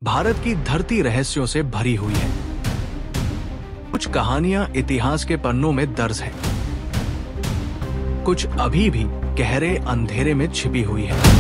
भारत की धरती रहस्यों से भरी हुई है। कुछ कहानियां इतिहास के पन्नों में दर्ज हैं, कुछ अभी भी गहरे अंधेरे में छिपी हुई है।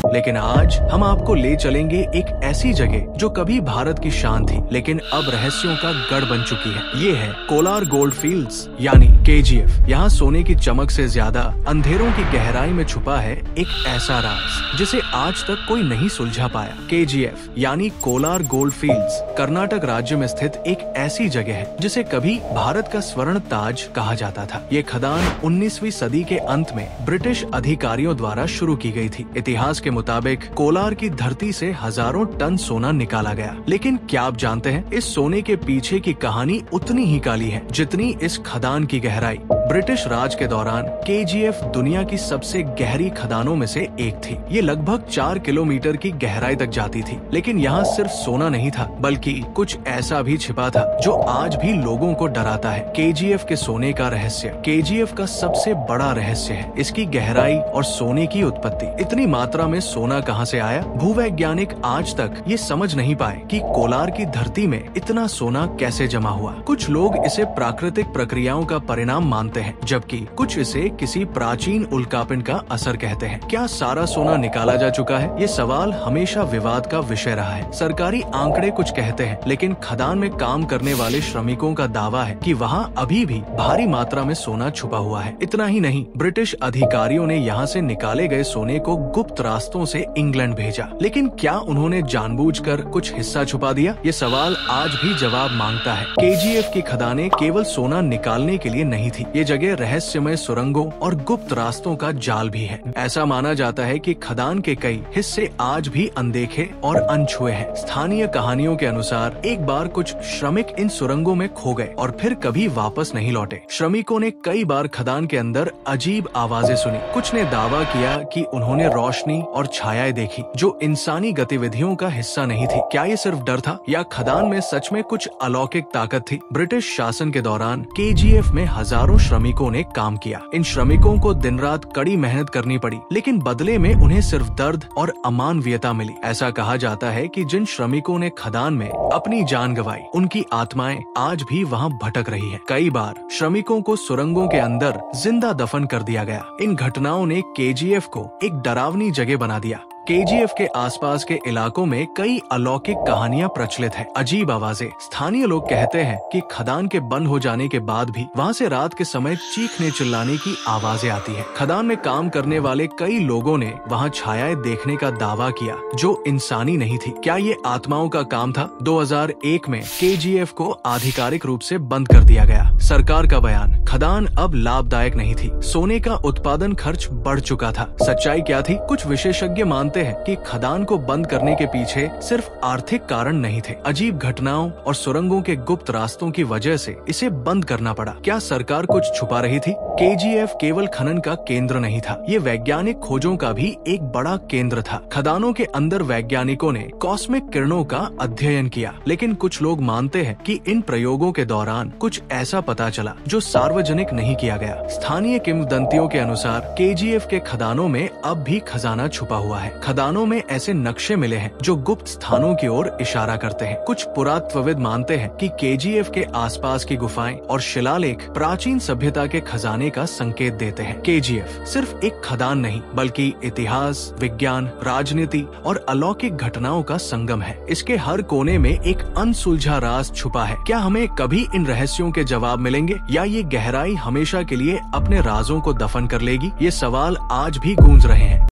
लेकिन आज हम आपको ले चलेंगे एक ऐसी जगह जो कभी भारत की शान थी, लेकिन अब रहस्यों का गढ़ बन चुकी है। ये है कोलार गोल्ड फील्ड्स यानी KGF। यहाँ सोने की चमक से ज्यादा अंधेरों की गहराई में छुपा है एक ऐसा राज जिसे आज तक कोई नहीं सुलझा पाया। KGF यानी कोलार गोल्ड फील्ड्स कर्नाटक राज्य में स्थित एक ऐसी जगह है जिसे कभी भारत का स्वर्ण ताज कहा जाता था। ये खदान 19वीं सदी के अंत में ब्रिटिश अधिकारियों द्वारा शुरू की गई थी। इतिहास के मुताबिक कोलार की धरती से हजारों टन सोना निकाला गया, लेकिन क्या आप जानते हैं इस सोने के पीछे की कहानी उतनी ही काली है जितनी इस खदान की गहराई। ब्रिटिश राज के दौरान KGF दुनिया की सबसे गहरी खदानों में से एक थी। ये लगभग 4 किलोमीटर की गहराई तक जाती थी, लेकिन यहाँ सिर्फ सोना नहीं था बल्कि कुछ ऐसा भी छिपा था जो आज भी लोगों को डराता है। KGF के सोने का रहस्य KGF का सबसे बड़ा रहस्य है इसकी गहराई और सोने की उत्पत्ति। इतनी मात्रा में सोना कहां से आया? भूवैज्ञानिक आज तक ये समझ नहीं पाए कि कोलार की धरती में इतना सोना कैसे जमा हुआ। कुछ लोग इसे प्राकृतिक प्रक्रियाओं का परिणाम मानते हैं, जबकि कुछ इसे किसी प्राचीन उल्कापिंड का असर कहते हैं। क्या सारा सोना निकाला जा चुका है? ये सवाल हमेशा विवाद का विषय रहा है। सरकारी आंकड़े कुछ कहते हैं, लेकिन खदान में काम करने वाले श्रमिकों का दावा है कि वहाँ अभी भी भारी मात्रा में सोना छुपा हुआ है। इतना ही नहीं, ब्रिटिश अधिकारियों ने यहाँ से निकाले गए सोने को गुप्त रास्तों से इंग्लैंड भेजा, लेकिन क्या उन्होंने जानबूझकर कुछ हिस्सा छुपा दिया? ये सवाल आज भी जवाब मांगता है। KGF की खदानें केवल सोना निकालने के लिए नहीं थी, ये जगह रहस्यमय सुरंगों और गुप्त रास्तों का जाल भी है। ऐसा माना जाता है कि खदान के कई हिस्से आज भी अनदेखे और अनछुए हैं। स्थानीय कहानियों के अनुसार एक बार कुछ श्रमिक इन सुरंगों में खो गए और फिर कभी वापस नहीं लौटे। श्रमिकों ने कई बार खदान के अंदर अजीब आवाजें सुनी। कुछ ने दावा किया कि उन्होंने रोशनी और छायाएं देखी जो इंसानी गतिविधियों का हिस्सा नहीं थी। क्या ये सिर्फ डर था या खदान में सच में कुछ अलौकिक ताकत थी? ब्रिटिश शासन के दौरान KGF में हजारों श्रमिकों ने काम किया। इन श्रमिकों को दिन रात कड़ी मेहनत करनी पड़ी, लेकिन बदले में उन्हें सिर्फ दर्द और अमानवीयता मिली। ऐसा कहा जाता है कि जिन श्रमिकों ने खदान में अपनी जान गंवाई, उनकी आत्माएं आज भी वहां भटक रही है। कई बार श्रमिकों को सुरंगों के अंदर जिंदा दफन कर दिया गया। इन घटनाओं ने KGF को एक डरावनी जगह बना दिया। KGF के आसपास के इलाकों में कई अलौकिक कहानियां प्रचलित हैं। अजीब आवाजें। स्थानीय लोग कहते हैं कि खदान के बंद हो जाने के बाद भी वहां से रात के समय चीखने चिल्लाने की आवाजें आती हैं। खदान में काम करने वाले कई लोगों ने वहां छायाएं देखने का दावा किया जो इंसानी नहीं थी। क्या ये आत्माओं का काम था? 2001 में KGF को आधिकारिक रूप से बंद कर दिया गया। सरकार का बयान, खदान अब लाभदायक नहीं थी। सोने का उत्पादन खर्च बढ़ चुका था। सच्चाई क्या थी? कुछ विशेषज्ञ मानते हैं कि खदान को बंद करने के पीछे सिर्फ आर्थिक कारण नहीं थे। अजीब घटनाओं और सुरंगों के गुप्त रास्तों की वजह से इसे बंद करना पड़ा। क्या सरकार कुछ छुपा रही थी? KGF केवल खनन का केंद्र नहीं था, ये वैज्ञानिक खोजों का भी एक बड़ा केंद्र था। खदानों के अंदर वैज्ञानिकों ने कॉस्मिक किरणों का अध्ययन किया, लेकिन कुछ लोग मानते हैं कि इन प्रयोगों के दौरान कुछ ऐसा पता चला जो सार्वजनिक नहीं किया गया। स्थानीय किंवदंतियों के अनुसार KGF के खदानों में अब भी खजाना छुपा हुआ है। खदानों में ऐसे नक्शे मिले हैं जो गुप्त स्थानों की ओर इशारा करते हैं। कुछ पुरातत्वविद मानते हैं कि KGF के आसपास की गुफाएं और शिलालेख प्राचीन सभ्यता के खजाने का संकेत देते हैं। KGF सिर्फ एक खदान नहीं बल्कि इतिहास, विज्ञान, राजनीति और अलौकिक घटनाओं का संगम है। इसके हर कोने में एक अनसुलझा राज छुपा है। क्या हमें कभी इन रहस्यों के जवाब मिलेंगे या ये गहराई हमेशा के लिए अपने राजों को दफन कर लेगी? ये सवाल आज भी गूंज रहे हैं।